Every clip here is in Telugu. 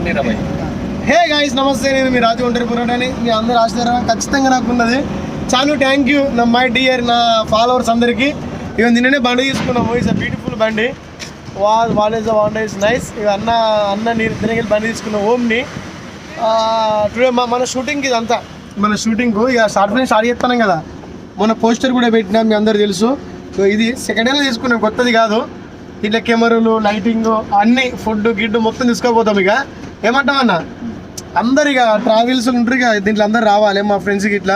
హే గైస్ నమస్తే, నేను మీ రాజు ఒంటరి పురాణాన్ని. మీ అందరు ఆశీర్వాదం ఖచ్చితంగా నాకు ఉన్నది. చాలా థ్యాంక్ యూ నా మై డియర్ నా ఫాలోవర్స్ అందరికీ. ఇక నిన్ననే బండి తీసుకున్నాము. ఇట్స్ అ బ్యూటిఫుల్ బండి. What is nice. ఇక అన్న నీరు తినగలి బండి తీసుకున్నాం ఓమ్ని. టుడే మన షూటింగ్కి ఇదంతా మన షూటింగ్కు ఇక షార్ట్ ఫిల్మ్ స్టార్ట్ చేస్తున్నాం కదా. మొన్న పోస్టర్ కూడా పెట్టినాం, మీ అందరు తెలుసు. సో ఇది సెకండ్ హ్యాండ్లో తీసుకున్నాం, కొత్తది కాదు. ఇట్లా కెమెరాలు, లైటింగ్, అన్నీ ఫుడ్ గిడ్డు మొత్తం తీసుకోపోతాం. ఇక ఏమంటామన్నా అందరు ఇక ట్రావెల్స్ ఉంటారు ఇక దీంట్లో అందరు రావాలి మా ఫ్రెండ్స్కి. ఇట్లా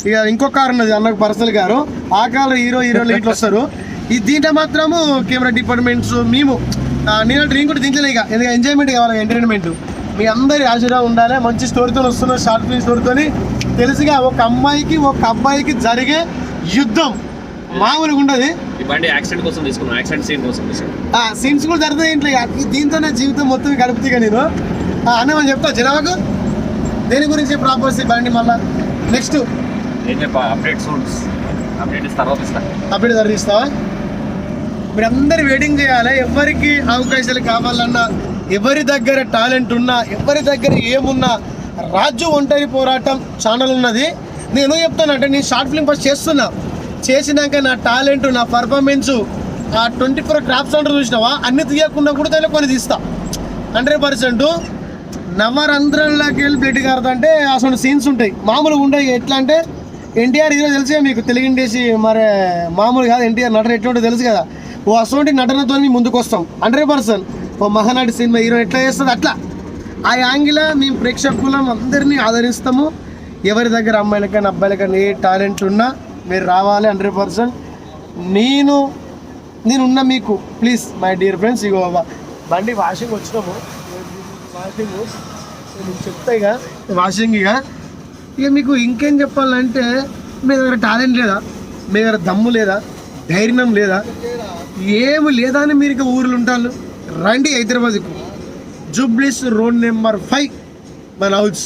ఇక ఇంకొక కారు ఉన్నది అన్నకు పర్సనల్ కారు. ఆ కారు హీరోలు ఇట్లా వస్తారు. ఈ దీంట్లో మాత్రము కెమెరా డిపార్ట్మెంట్స్ మేము నేను డ్రీమ్ కూడా దీంట్లో ఇక ఎందుకంటే ఎంజాయ్మెంట్ కావాలి, ఎంటర్టైన్మెంట్. మీ అందరి ఆశీర్వాదం ఉండాలి. మంచి స్టోరీతో వస్తున్నారు, షార్ట్ ఫిల్మ్ స్టోరీతో. తెలుసుగా ఒక అమ్మాయికి ఒక అబ్బాయికి జరిగే యుద్ధం మామూలుగా ఉండదు. సీన్స్ కూడా జరుగుతాయి ఇంట్లో. దీంతోనే జీవితం మొత్తం గడుపుతాయి. నేను అన్న మనం చెప్తా జనాలకు దేని గురించి ప్రాపర్సీ బండి మళ్ళీ నెక్స్ట్ అప్డేట్ జరిగిస్తావా? మీరు అందరు వెయిటింగ్ చేయాలి. ఎవరికి అవకాశాలు కావాలన్నా, ఎవరి దగ్గర టాలెంట్ ఉన్నా, ఎవరి దగ్గర ఏమున్నా, రాజు ఒంటరి పోరాటం ఛానల్ ఉన్నది. నేను చెప్తానంటే నేను షార్ట్ ఫిల్మ్ ఫస్ట్ చేసినాక నా టాలెంట్, నా పర్ఫార్మెన్సు, ఆ 24 క్రాఫ్ట్స్ అంటారు చూసినావా, అన్ని తీయకుండా కూడా దానిలో కొన్ని తీస్తా 100%. నవరంధ్రంలోకి వెళ్ళి బ్లడ్ కారుతుంటే అసలు సీన్స్ ఉంటాయి, మామూలుగా ఉంటాయి. ఎట్లా అంటే ఎన్టీఆర్ హీరో తెలుసుగా మీకు, తెలుగు ఇండస్ట్రీ మరి మామూలు కాదు. ఎన్టీఆర్ నటన ఎట్లా తెలుసు కదా. ఓ అసలు నటనతో ముందుకు వస్తాం 100%. ఓ మహానాటి సినిమా హీరో ఎట్లా చేస్తుంది అట్లా ఆ యాంగిల్ మేము ప్రేక్షకులం అందరినీ ఆదరిస్తాము. ఎవరి దగ్గర అమ్మాయిలకైనా అబ్బాయిలకైనా ఏ టాలెంట్ ఉన్నా మీరు రావాలి 100%. నేనున్నా మీకు. Please my dear friends. ఇగో బండి వాషింగ్ వచ్చినాము, వాషింగ్ మీకు చెప్తా. ఇక వాషింగ్ ఇక మీకు ఇంకేం చెప్పాలంటే, మీ దగ్గర టాలెంట్ లేదా, మీ దగ్గర దమ్ము లేదా, ధైర్యం లేదా, ఏమి లేదా అని మీరు ఇక ఊర్లు ఉంటారు. రండి హైదరాబాద్కు, జూబ్లీస్ రోడ్ నెంబర్ 5 మన హౌస్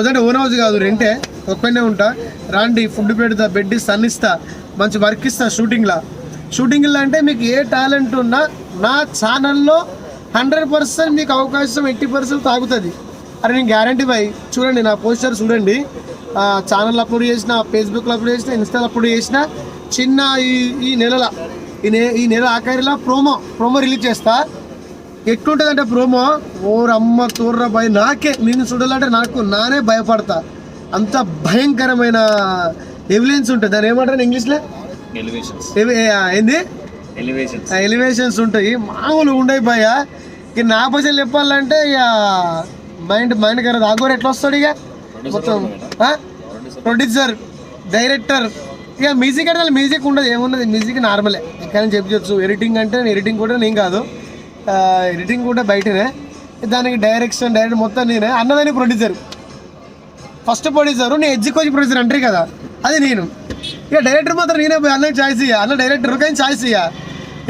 అంటే ఓన్ హౌస్ కాదు, రెంటే, ఒక్కనే ఉంటా. రండి, ఫుడ్ పెడతా, బెడ్ సన్ ఇస్తా, మంచి వర్క్ ఇస్తా. షూటింగ్లో అంటే మీకు ఏ టాలెంట్ ఉన్నా నా ఛానల్లో 100% మీకు అవకాశం 80% తాగుతుంది. అరే నేను గ్యారంటీ బై. చూడండి నా పోస్టర్ చూడండి. ఛానల్ అప్లోడ్ చేసిన, ఫేస్బుక్లో అప్లోడ్ చేసిన, ఇన్స్టాలో అప్లోడ్ చేసిన. చిన్న ఈ నెల ఆఖరిలో ప్రోమో రిలీజ్ చేస్తా. ఎట్లుంటుందంటే ప్రోమో ఓరమ్మ తోర్ర భయ నాకే, నేను చూడాలంటే నానే భయపడతా. అంత భయంకరమైన ఎవిడెన్స్ ఉంటుంది. దాని ఏమంటారు ఇంగ్లీష్లో? ఏంది? ఎలివేషన్స్ ఉంటాయి, మామూలు ఉండయి భయ. ఇక నా పైసలు చెప్పాలంటే ఇక మైండ్ కదా. ఆగోరు ఎట్లా వస్తాడు ఇక మొత్తం ప్రొడ్యూసర్, డైరెక్టర్. ఇక మ్యూజిక్ అంటే మ్యూజిక్ ఉండదు, ఏమున్నది మ్యూజిక్ నార్మలే. ఎక్కడైనా చెప్పచ్చు. ఎడిటింగ్ అంటే ఎడిటింగ్ కూడా నేను కాదు, ఎడిటింగ్ కూడా బయటనే. దానికి డైరెక్టర్ మొత్తం నేనే. అన్నదాని ప్రొడ్యూసర్, ఫస్ట్ ప్రొడ్యూసర్, నేను ఎగ్జిక్యూటివ్ ప్రొడ్యూసర్ అంటారు కదా, అది నేను. ఇక డైరెక్టర్ మాత్రం నేనే పోయి అన్నకి ఛాయిస్ ఇయ్య, అన్న డైరెక్టర్ కానీ ఛాయిస్ ఇయ్య.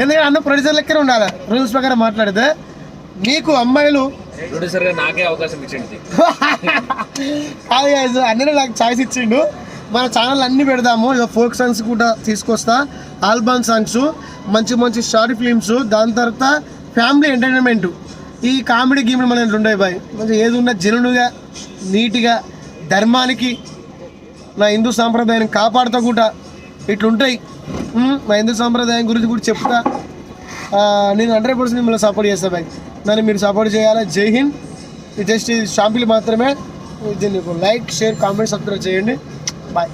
ఎందుకంటే అన్న ప్రొడ్యూసర్ లెక్కనే ఉండాలి రూల్స్ ప్రకారం మాట్లాడితే. మీకు అమ్మాయిలు నాకే అవకాశం ఇచ్చింది కాదు, అన్ననే నాకు ఛాయిస్ ఇచ్చిండు. మన ఛానల్ అన్నీ పెడదాము. ఇక ఫోక్ సాంగ్స్ కూడా తీసుకొస్తా, ఆల్బమ్ సాంగ్స్, మంచి షార్ట్ ఫిలిమ్స్, దాని తర్వాత ఫ్యామిలీ ఎంటర్టైన్మెంట్. ఈ కామెడీ గేమ్లు మన ఇంట్లో ఉంటాయి బాయ్. మంచి ఏది ఉన్నా జనుడుగా, నీట్గా, ధర్మానికి, నా హిందూ సాంప్రదాయాన్ని కాపాడుతూ కూడా ఇట్లుంటాయి. మా హిందూ సాంప్రదాయం గురించి కూడా చెప్తా. నేను 100% మిమ్మల్ని సపోర్ట్ చేస్తా బాయ్. నన్ను మీరు సపోర్ట్ చేయాలి. జై హింద్. జస్ట్ షాంపిల్ మాత్రమే. దీన్ని లైక్, షేర్, కామెంట్, సబ్స్క్రైబ్ చేయండి. బాయ్.